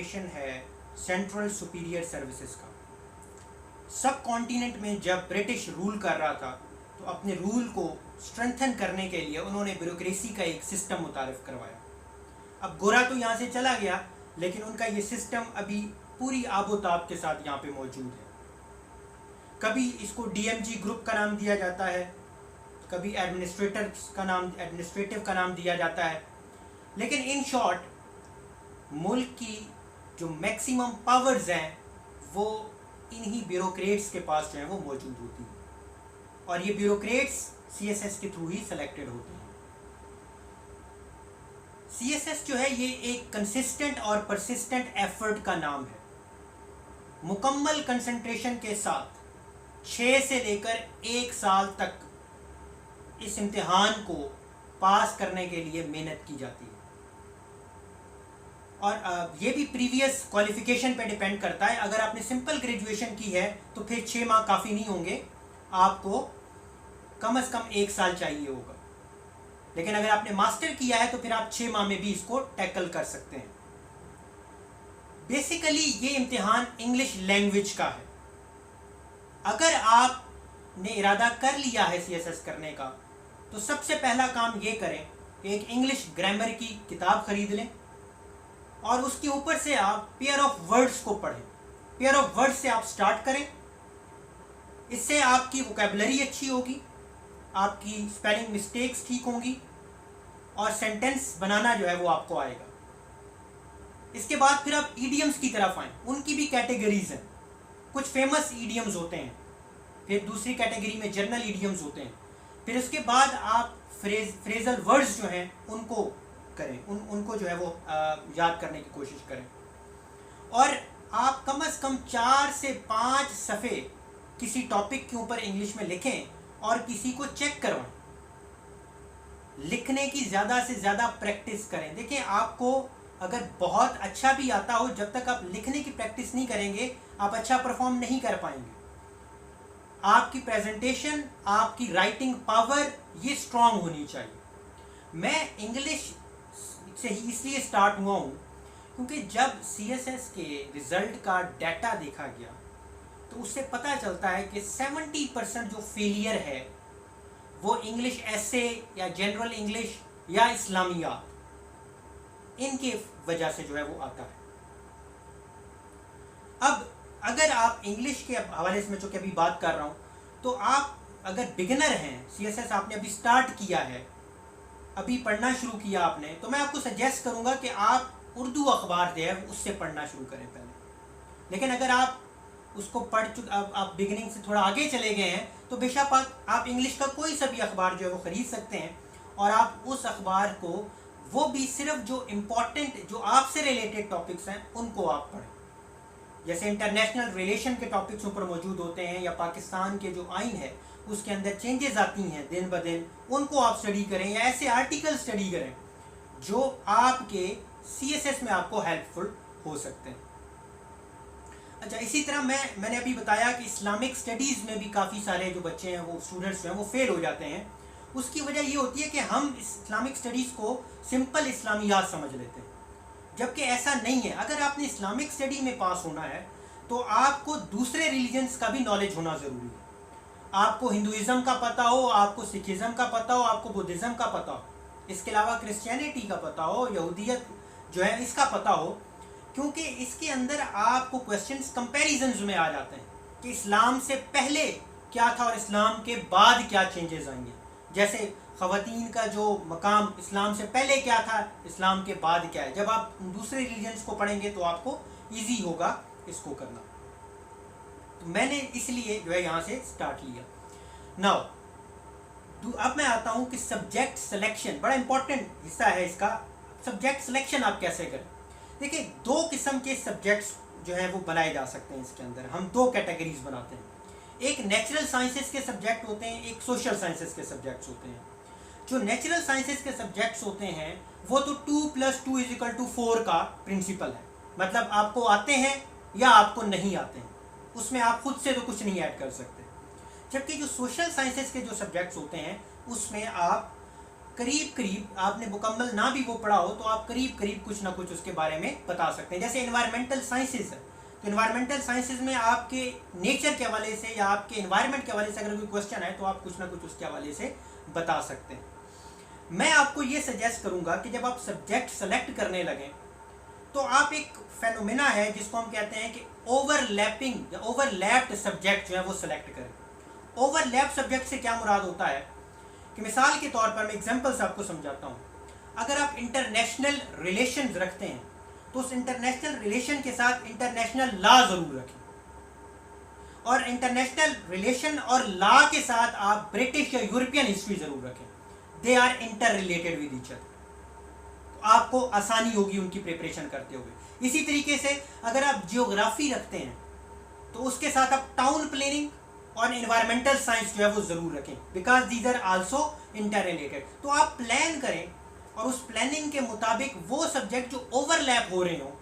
Concentration ہے central superior services کا. سب continent میں جب برٹش رول کر رہا تھا تو اپنے رول کو اسٹرینتھن کرنے کے لیے انہوں نے بیوروکریسی کا ایک سسٹم متعارف کروایا. اب گورا تو یہاں سے چلا گیا لیکن ان کا یہ سسٹم ابھی پوری آب و تاب کے ساتھ یہاں پہ موجود ہے. کبھی اس کو ڈی ایم جی گروپ کا نام دیا جاتا ہے, کبھی ایڈمنسٹریٹو کا نام دیا جاتا ہے, لیکن ان شارٹ ملک کی جو میکسیمم پاورز ہیں وہ انہی بیوروکریٹس کے پاس جو ہیں وہ موجود ہوتی ہیں, اور یہ بیوروکریٹس سی ایس ایس کے تھرو ہی سلیکٹڈ ہوتے ہیں. سی ایس ایس جو ہے یہ ایک کنسسٹنٹ اور پرسسٹنٹ ایفرٹ کا نام ہے. مکمل کنسنٹریشن کے ساتھ 6 سے لے کر 1 سال تک اس امتحان کو پاس کرنے کے لیے محنت کی جاتی ہے. اور یہ بھی پریویس کوالیفیکیشن پہ ڈیپینڈ کرتا ہے. اگر آپ نے سمپل گریجویشن کی ہے تو پھر 6 ماہ کافی نہیں ہوں گے, آپ کو کم از کم 1 سال چاہیے ہوگا. لیکن اگر آپ نے ماسٹر کیا ہے تو پھر آپ 6 ماہ میں بھی اس کو ٹیکل کر سکتے ہیں. بیسیکلی یہ امتحان انگلش لینگویج کا ہے. اگر آپ نے ارادہ کر لیا ہے سی ایس ایس کرنے کا تو سب سے پہلا کام یہ کریں کہ ایک انگلش گرامر کی کتاب خرید لیں اور اس کے اوپر سے آپ پیئر آف ورڈز کو پڑھیں. پیئر آف ورڈز سے آپ سٹارٹ کریں. اس سے آپ کی ووکیبلری اچھی ہوگی, آپ کی اسپیلنگ مسٹیکس ٹھیک ہوں گی, اور سینٹینس بنانا جو ہے وہ آپ کو آئے گا. اس کے بعد پھر آپ ایڈیمز کی طرف آئیں. ان کی بھی کیٹیگریز ہیں. کچھ فیمس ایڈیمز ہوتے ہیں, پھر دوسری کیٹیگری میں جرنل ایڈیمز ہوتے ہیں. پھر اس کے بعد آپ فریزل ورڈز جو ہیں ان کو کریں, ان کو جو ہے وہ یاد کرنے کی کوشش کریں. اور آپ کم از کم 4 سے 5 صفحے کسی ٹاپک کے اوپر انگلش میں لکھیں اور کسی کو چیک کروائیں. لکھنے کی زیادہ سے زیادہ پریکٹس کریں. دیکھیں آپ کو اگر بہت اچھا بھی آتا ہو, جب تک آپ لکھنے کی پریکٹس نہیں کریں گے آپ اچھا پرفارم نہیں کر پائیں گے. آپ کی پریزنٹیشن, آپ کی رائٹنگ پاور یہ اسٹرانگ ہونی چاہیے. میں انگلش سے ہی اس لیے اسٹارٹ ہوا ہوں کیونکہ جب سی ایس ایس کے رزلٹ کا ڈیٹا دیکھا گیا تو اس سے پتہ چلتا ہے کہ 70% جو فیلئر ہے وہ انگلش ایسے یا جنرل انگلش یا اسلامیات, ان کی وجہ سے جو ہے وہ آتا ہے. اب اگر آپ انگلش کے حوالے سے میں جو کہ ابھی بات کر رہا ہوں, تو آپ اگر بگنر ہیں, سی ایس ایس آپ نے ابھی سٹارٹ کیا ہے, ابھی پڑھنا شروع کیا آپ نے, تو میں آپ کو سجیسٹ کروں گا کہ آپ اردو اخبار جو ہے اس سے پڑھنا شروع کریں پہلے. لیکن اگر آپ اس کو پڑھ آپ بگننگ سے تھوڑا آگے چلے گئے ہیں تو بے شک آپ انگلش کا کوئی سا بھی اخبار جو ہے وہ خرید سکتے ہیں, اور آپ اس اخبار کو, وہ بھی صرف جو امپورٹنٹ جو آپ سے ریلیٹڈ ٹاپکس ہیں ان کو آپ پڑھیں. جیسے انٹرنیشنل ریلیشن کے ٹاپکس اوپر موجود ہوتے ہیں, یا پاکستان کے جو آئین ہے اس کے اندر چینجز آتی ہیں دن بدن, ان کو آپ اسٹڈی کریں, یا ایسے آرٹیکل اسٹڈی کریں جو آپ کے سی ایس ایس میں آپ کو ہیلپ فل ہو سکتے ہیں. اچھا, اسی طرح میں نے ابھی بتایا کہ اسلامک اسٹڈیز میں بھی کافی سارے جو بچے ہیں وہ اسٹوڈنٹس جو ہیں وہ فیل ہو جاتے ہیں. اس کی وجہ یہ ہوتی ہے کہ ہم اسلامک اسٹڈیز کو سمپل اسلامیات سمجھ لیتے ہیں, جبکہ ایسا نہیں ہے. اگر آپ نے اسلامک اسٹڈی میں پاس ہونا ہے تو آپ کو دوسرے ریلیجنس کا بھی نالج ہونا ضروری ہے. آپ کو ہندوازم کا پتہ ہو, آپ کو سکھزم کا پتہ ہو, آپ کو بدھزم کا پتہ ہو, اس کے علاوہ کرسچینٹی کا پتہ ہو, یہودیت جو ہے اس کا پتہ ہو, کیونکہ اس کے اندر آپ کو کویسچنز کمپیریزنز میں آ جاتے ہیں کہ اسلام سے پہلے کیا تھا اور اسلام کے بعد کیا چینجز آئیں گے. جیسے خواتین کا جو مقام اسلام سے پہلے کیا تھا, اسلام کے بعد کیا ہے. جب آپ دوسرے ریلیجنس کو پڑھیں گے تو آپ کو ایزی ہوگا اس کو کرنا. تو میں نے اس لیے جو ہے یہاں سے سٹارٹ لیا. ناؤ اب میں آتا ہوں کہ سبجیکٹ سلیکشن بڑا امپورٹنٹ حصہ ہے اس کا. سبجیکٹ سلیکشن آپ کیسے کریں؟ دیکھیں 2 قسم کے سبجیکٹس جو ہیں وہ بنائے جا سکتے ہیں. اس کے اندر ہم 2 کیٹیگریز بناتے ہیں. ایک نیچرل سائنسز کے سبجیکٹ ہوتے ہیں, ایک سوشل سائنسز کے سبجیکٹس ہوتے ہیں. جو نیچرل سائنسز کے سبجیکٹس ہوتے ہیں وہ تو 2+2=4 کا پرنسپل ہے. مطلب آپ کو آتے ہیں یا آپ کو نہیں آتے ہیں, اس میں آپ خود سے تو کچھ نہیں ایڈ کر سکتے. جبکہ جو سوشل سائنسز کے جو سبجیکٹس ہوتے ہیں اس میں آپ قریب قریب آپ نے مکمل نہ بھی وہ پڑھا ہو تو آپ قریب قریب کچھ نہ کچھ اس کے بارے میں بتا سکتے ہیں. جیسے انوائرمنٹل سائنسز ہے تو انوائرمنٹل سائنسز میں آپ کے نیچر کے حوالے سے یا آپ کے انوائرمنٹ کے حوالے سے اگر کوئی کوشچن ہے تو آپ کچھ نہ کچھ اس کے حوالے سے بتا سکتے ہیں. میں آپ کو یہ سجیسٹ کروں گا کہ جب آپ سبجیکٹ سلیکٹ کرنے لگیں تو آپ ایک فینومینا ہے جس کو ہم کہتے ہیں کہ اوور لیپنگ یا اوور لیپڈ سبجیکٹ جو ہے وہ سلیکٹ کریں. اوور لیپ سبجیکٹ سے کیا مراد ہوتا ہے کہ مثال کے طور پر میں ایگزامپل سے آپ کو سمجھاتا ہوں. اگر آپ انٹرنیشنل ریلیشنز رکھتے ہیں تو اس انٹرنیشنل ریلیشن کے ساتھ انٹرنیشنل لا ضرور رکھیں, اور انٹرنیشنل ریلیشن اور لا کے ساتھ آپ برٹش یا یورپین ہسٹری ضرور رکھیں. They are interrelated with each other, آپ کو آسانی ہوگی ان کی پریپریشن کرتے ہوئے. اسی طریقے سے اگر آپ جیوگرافی رکھتے ہیں تو اس کے ساتھ آپ ٹاؤن پلاننگ اور انوائرمنٹل سائنس جو ہے وہ ضرور رکھیں, because these are also interrelated. تو آپ پلان کریں اور اس پلاننگ کے مطابق وہ سبجیکٹ جو اوور لیپ ہو رہے ہوں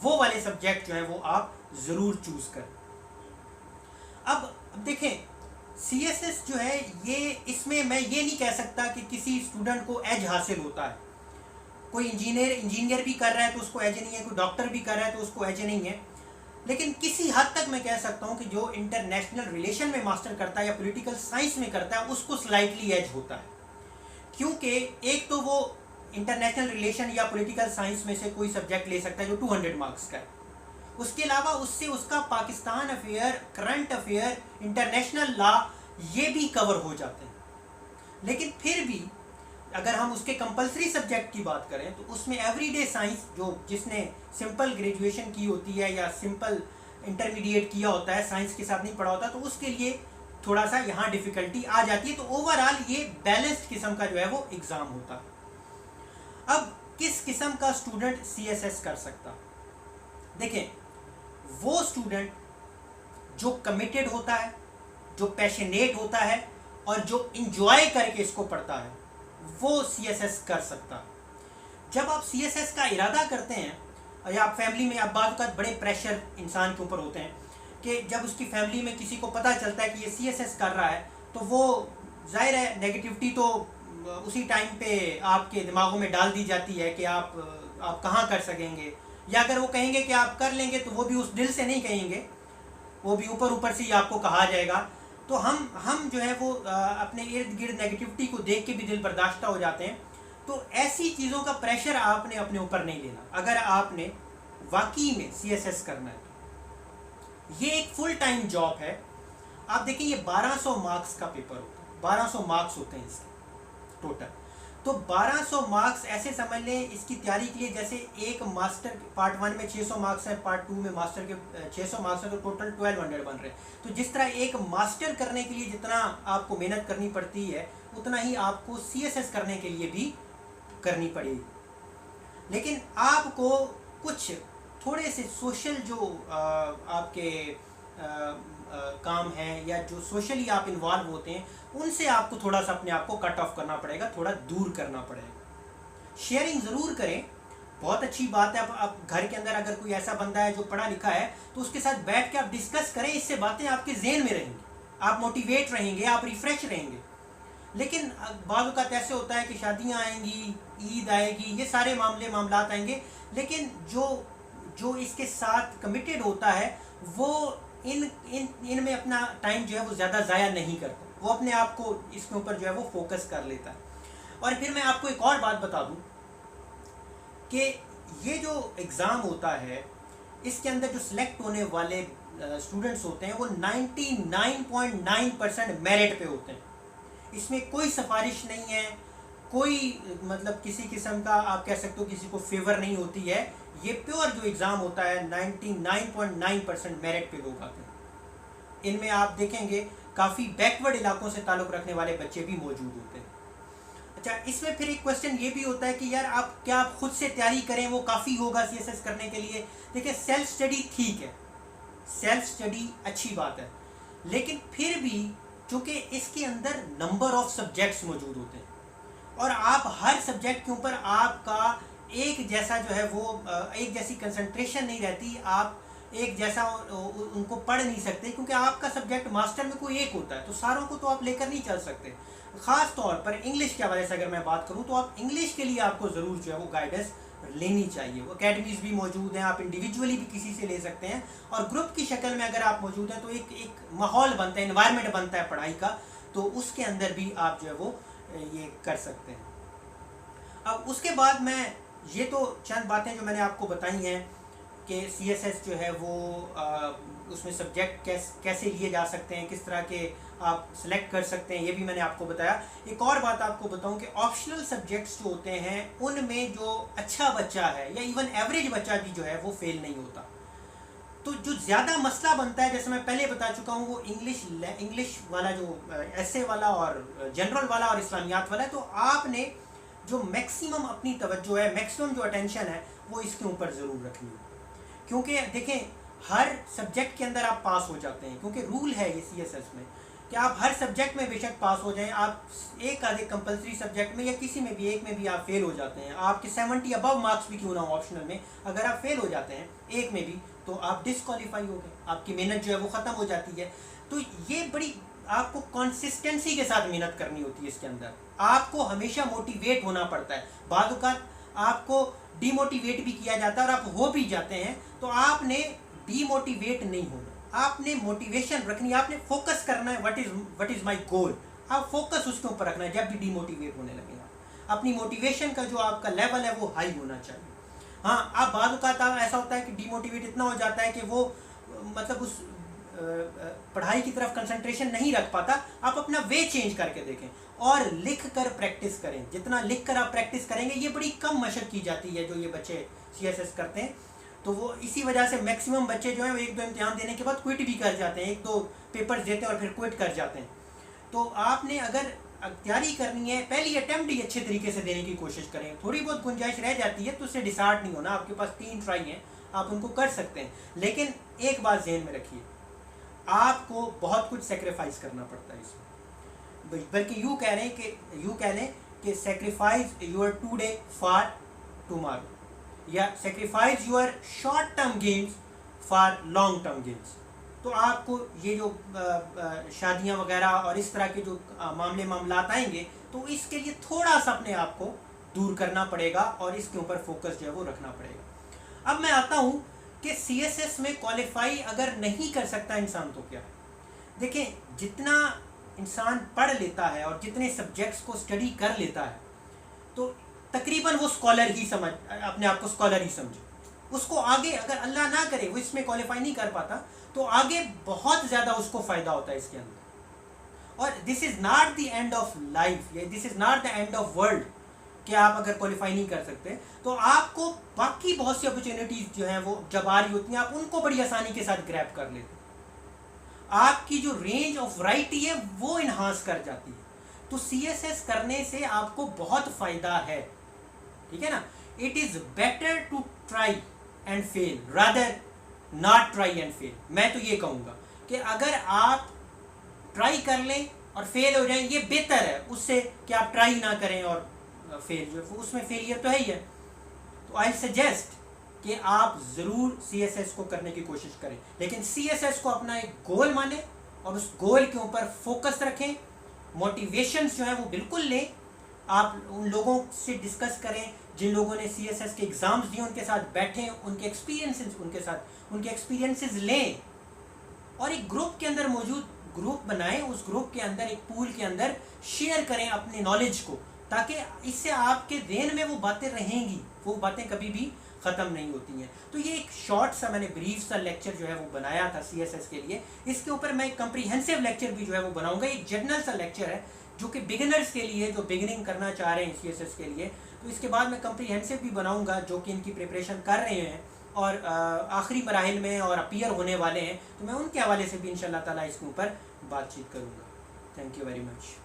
وہ والے سبجیکٹ جو ہے وہ آپ ضرور چوز کریں. اب دیکھیں سی ایس ایس جو ہے یہ اس میں یہ نہیں کہہ سکتا کہ کسی اسٹوڈنٹ کو ایج حاصل ہوتا ہے. کوئی انجینئر بھی کر رہا ہے تو اس کو ایج نہیں ہے, کوئی ڈاکٹر بھی کر رہا ہے تو اس کو ایج نہیں ہے. لیکن کسی حد تک میں کہہ سکتا ہوں کہ جو انٹرنیشنل ریلیشن میں ماسٹر کرتا ہے یا پولیٹیکل سائنس میں کرتا ہے اس کو سلائٹلی ایج ہوتا ہے, کیونکہ ایک تو وہ انٹرنیشنل ریلیشن یا پولیٹیکل سائنس میں سے کوئی سبجیکٹ لے سکتا ہے جو 200 مارکس کا ہے. اس کے علاوہ اس سے اس کا Pakistan affair, current affair, international law یہ بھی کور ہو جاتے ہیں. لیکن پھر بھی اگر ہم اس کے کمپلسری سبجیکٹ کی بات کریں تو اس میں ایوری ڈے سائنس جس نے سمپل گریجویشن کی ہوتی ہے یا سمپل انٹرمیڈیٹ کیا ہوتا ہے, سائنس کے ساتھ نہیں پڑھا ہوتا, تو اس کے لیے تھوڑا سا یہاں ڈیفیکلٹی آ جاتی ہے. تو اوور آل یہ بیلنسڈ قسم کا جو ہے وہ ایگزام ہوتا ہے. اب کس قسم کا اسٹوڈنٹ سی ایس ایس کر سکتا؟ دیکھیں وہ اسٹوڈنٹ جو کمیٹڈ ہوتا ہے, جو پیشنیٹ ہوتا ہے اور جو انجوائے کر کے اس کو پڑھتا ہے وہ سی ایس ایس کر سکتا. جب آپ سی ایس ایس کا ارادہ کرتے ہیں یا آپ فیملی میں, آپ بعض اوقات بڑے پریشر انسان کے اوپر ہوتے ہیں کہ جب اس کی فیملی میں کسی کو پتہ چلتا ہے کہ یہ سی ایس ایس کر رہا ہے تو وہ ظاہر ہے نیگیٹیوٹی تو اسی ٹائم پہ آپ کے دماغوں میں ڈال دی جاتی ہے کہ آپ کہاں کر سکیں گے, یا اگر وہ کہیں گے کہ آپ کر لیں گے تو وہ بھی اس دل سے نہیں کہیں گے, وہ بھی اوپر سے ہی آپ کو کہا جائے گا. تو ہم جو ہے وہ اپنے ارد گرد نیگیٹیوٹی کو دیکھ کے بھی دل برداشتہ ہو جاتے ہیں. تو ایسی چیزوں کا پریشر آپ نے اپنے اوپر نہیں لینا اگر آپ نے واقعی میں سی ایس ایس کرنا ہے. یہ ایک فل ٹائم جاب ہے. آپ دیکھیں یہ 1200 مارکس کا پیپر ہوتا ہے, 1200 مارکس ہوتے ہیں اس کے ٹوٹل. تو 1200 مارکس ایسے سمجھ لیں اس کی تیاری کے لیے جیسے ایک ماسٹر پارٹ 1 میں 600 مارکس ہیں, پارٹ 2 میں ماسٹر کے 600 مارکس ہیں, تو ٹوٹل 1200 بن رہے ہیں. تو جس طرح ایک ماسٹر کرنے کے لیے جتنا آپ کو محنت کرنی پڑتی ہے اتنا ہی آپ کو سی ایس ایس کرنے کے لیے بھی کرنی پڑے گی. لیکن آپ کو کچھ تھوڑے سے سوشل جو آپ کے کام ہیں یا جو سوشلی آپ انوالو ہوتے ہیں ان سے آپ کو تھوڑا سا اپنے آپ کو کٹ آف کرنا پڑے گا, تھوڑا دور کرنا پڑے گا. شیئرنگ ضرور کریں, بہت اچھی بات ہے. آپ گھر کے اندر اگر کوئی ایسا بندہ ہے جو پڑھا لکھا ہے تو اس کے ساتھ بیٹھ کے آپ ڈسکس کریں, اس سے باتیں آپ کے ذہن میں رہیں گی, آپ موٹیویٹ رہیں گے, آپ ریفریش رہیں گے. لیکن بعض اوقات ایسے ہوتا ہے کہ شادیاں آئیں گی, عید آئے گی, یہ سارے معاملات آئیں گے, لیکن جو اس کے ساتھ کمیٹڈ ہوتا ہے وہ ان میں اپنا ٹائم جو ہے وہ زیادہ ضائع نہیں کرتا, وہ اپنے آپ کو اس کے اوپر جو ہے وہ فوکس کر لیتا ہے. اور پھر میں آپ کو ایک اور بات بتا دوں کہ یہ جو ایگزام ہوتا ہے اس کے اندر جو سلیکٹ ہونے والے اسٹوڈنٹس ہوتے ہیں وہ 99.9% میرٹ پہ ہوتے ہیں. اس میں کوئی سفارش نہیں ہے, کوئی مطلب کسی قسم کا آپ کہہ سکتے ہو کسی کو فیور نہیں ہوتی ہے. یہ پیور جو ایگزام ہوتا ہے 99.9% میرٹ پہ لوگ آتے ہیں. ان میں آپ دیکھیں گے کافی بیکورڈ علاقوں سے تعلق رکھنے والے بچے بھی موجود ہوتے ہیں. اچھا, اس میں پھر ایک کوشچن یہ بھی ہوتا ہے کہ یار آپ خود سے تیاری کریں وہ کافی ہوگا سی ایس ایس کرنے کے لیے. دیکھیں سیلف اسٹڈی ٹھیک ہے, سیلف اسٹڈی اچھی بات ہے, لیکن پھر بھی چونکہ اس کے اندر نمبر آف سبجیکٹس موجود ہوتے ہیں اور آپ ہر سبجیکٹ کے اوپر آپ کا ایک جیسا جو ہے وہ ایک جیسی کنسنٹریشن نہیں رہتی. آپ ایک جیسا ان کو پڑھ نہیں سکتے، کیونکہ آپ کا سبجیکٹ ماسٹر میں کوئی ایک ہوتا ہے، تو ساروں کو تو آپ لے کر نہیں چل سکتے. خاص طور پر انگلش کے حوالے سے اگر میں بات کروں تو آپ انگلش کے لیے آپ کو ضرور جو ہے وہ گائیڈنس لینی چاہیے. وہ اکیڈمیز بھی موجود ہیں، آپ انڈیویجولی بھی کسی سے لے سکتے ہیں، اور گروپ کی شکل میں اگر آپ موجود ہیں تو ایک ماحول بنتا ہے، انوائرمنٹ بنتا ہے پڑھائی کا، تو اس کے اندر بھی آپ جو ہے وہ یہ کر سکتے ہیں. اب اس کے بعد میں یہ تو چند باتیں جو میں نے آپ کو بتائی ہیں کہ سی ایس ایس جو ہے وہ اس میں سبجیکٹ کیسے لیے جا سکتے ہیں، کس طرح کے آپ سلیکٹ کر سکتے ہیں، یہ بھی میں نے آپ کو بتایا. ایک اور بات آپ کو بتاؤں کہ آپشنل سبجیکٹس جو ہوتے ہیں ان میں جو اچھا بچہ ہے یا ایون ایوریج بچہ بھی جو ہے وہ فیل نہیں ہوتا. تو جو زیادہ مسئلہ بنتا ہے، جیسے میں پہلے بتا چکا ہوں، وہ انگلش والا جو ایسے والا اور جنرل والا اور اسلامیات والا ہے. تو آپ نے جو میکسیمم اپنی توجہ ہے، میکسیمم جو اٹینشن ہے، وہ اس کے اوپر ضرور رکھنی ہے. کیونکہ دیکھیں ہر سبجیکٹ کے اندر آپ پاس ہو جاتے ہیں، کیونکہ رول ہے یہ سی ایس ایس میں کہ آپ ہر سبجیکٹ میں بے شک پاس ہو جائیں، آپ ایک آدھے کمپلسری سبجیکٹ میں یا کسی میں بھی ایک میں بھی آپ فیل ہو جاتے ہیں، آپ کے 70 ابو مارکس بھی کیوں نہ ہو آپشنل میں، اگر آپ فیل ہو جاتے ہیں ایک میں بھی تو آپ ڈسکوالیفائی ہو گئے، آپ کی محنت جو ہے وہ ختم ہو جاتی ہے. تو یہ بڑی آپ کو کنسسٹنسی کے ساتھ محنت کرنی ہوتی ہے. اس کے اندر آپ کو ہمیشہ موٹیویٹ ہونا پڑتا ہے. بعض اوقات آپ کو ڈی موٹیویٹ بھی کیا جاتا ہے اور آپ ہو بھی جاتے ہیں، تو آپ نے ڈی موٹیویٹ نہیں ہونا، آپ نے موٹیویشن رکھنی، آپ نے فوکس کرنا ہے وٹ از مائی گول. آپ فوکس اس کے اوپر رکھنا ہے. جب بھی ڈی موٹیویٹ ہونے لگے آپ اپنی موٹیویشن کا جو آپ کا لیول ہے وہ ہائی ہونا چاہیے. ہاں آپ بعض اوقات ایسا ہوتا ہے کہ ڈی موٹیویٹ اتنا ہو جاتا ہے کہ وہ مطلب اس پڑھائی کی طرف کنسنٹریشن نہیں رکھ پاتا. آپ اپنا وے چینج کر کے دیکھیں اور لکھ کر پریکٹس کریں. جتنا لکھ کر آپ پریکٹس کریں گے، یہ بڑی کم مشق کی جاتی ہے جو یہ بچے سی ایس ایس کرتے ہیں. تو وہ اسی وجہ سے میکسیمم بچے جو ہیں وہ ایک دو امتحان دینے کے بعد کوئٹ بھی کر جاتے ہیں، ایک دو پیپرز دیتے ہیں اور پھر کوئٹ کر جاتے ہیں. تو آپ نے اگر تیاری کرنی ہے، پہلی اٹیمپٹ ہی اچھے طریقے سے دینے کی کوشش کریں. تھوڑی بہت گنجائش رہ جاتی ہے تو اس سے ڈسہارٹ نہیں ہونا. آپ کے پاس 3 ٹرائی ہیں، آپ ان کو کر سکتے ہیں. لیکن ایک بات ذہن میں رکھیے، آپ کو بہت کچھ سیکریفائز کرنا پڑتا ہے اس میں. بلکہ یوں کہہ لیں کہ sacrifice your today for tomorrow, یا sacrifice your short term gains for long term gains. تو آپ کو یہ جو شادیاں وغیرہ اور اس طرح کے جو معاملات آئیں گے، تو اس کے لیے تھوڑا سا اپنے آپ کو دور کرنا پڑے گا اور اس کے اوپر فوکس جو ہے وہ رکھنا پڑے گا. اب میں آتا ہوں کہ سی ایس ایس میں کوالیفائی اگر نہیں کر سکتا انسان تو کیا. دیکھیں جتنا انسان پڑھ لیتا ہے اور جتنے سبجیکٹس کو اسٹڈی کر لیتا ہے، تو تقریباً وہ اسکالر ہی اپنے آپ کو اسکالر ہی سمجھے. اس کو آگے اگر اللہ نہ کرے وہ اس میں کوالیفائی نہیں کر پاتا تو آگے بہت زیادہ اس کو فائدہ ہوتا ہے اس کے اندر. اور this is not the end of life, یا this is not the end of world کہ آپ اگر کوالیفائی نہیں کر سکتے تو آپ کو باقی بہت سی اپرچونیٹیز جو ہیں وہ جب آ رہی ہوتی ہیں، آپ ان کو بڑی آسانی کے ساتھ گریب کر لیتے ہیں. آپ کی جو رینج آف ورائٹی ہے وہ انہانس کر جاتی ہے. تو سی ایس ایس کرنے سے آپ کو بہت فائدہ ہے، ٹھیک ہے نا. It is better to try and fail rather not try and fail. میں تو یہ کہوں گا کہ اگر آپ ٹرائی کر لیں اور فیل ہو جائیں، یہ بہتر ہے اس سے کہ آپ ٹرائی نہ کریں اور فیل جو ہے اس میں فیلئر تو ہے ہی ہے. تو آئی سجیسٹ کہ آپ ضرور سی ایس ایس کو کرنے کی کوشش کریں، لیکن سی ایس ایس کو اپنا ایک گول مانیں اور اس گول کے اوپر فوکس رکھیں. موٹیویشنز جو ہیں وہ بالکل لیں. آپ ان لوگوں سے ڈسکس کریں جن لوگوں نے سی ایس ایس کے ایگزامز دیے، ان کے ساتھ بیٹھیں، ان کے ایکسپیرینسز لیں، اور ایک گروپ کے اندر گروپ بنائیں. اس گروپ کے اندر ایک پول کے اندر شیئر کریں اپنے نالج کو، تاکہ اس سے آپ کے ذہن میں وہ باتیں رہیں گی، وہ باتیں کبھی بھی ختم نہیں ہوتی ہیں. تو یہ ایک شارٹ سا میں نے بریف سا لیکچر جو ہے وہ بنایا تھا سی ایس ایس کے لیے. اس کے اوپر میں ایک کمپریہنسو لیکچر بھی جو ہے وہ بناؤں گا. ایک جنرل سا لیکچر ہے جو کہ بگنرز کے لیے، جو بگننگ کرنا چاہ رہے ہیں سی ایس ایس کے لیے. تو اس کے بعد میں کمپریہنسو بھی بناؤں گا جو کہ ان کی پریپریشن کر رہے ہیں اور آخری مراحل میں اور اپیئر ہونے والے ہیں. تو میں ان کے حوالے سے بھی انشاءاللہ تعالیٰ اس کے اوپر بات چیت کروں گا. Thank you very much.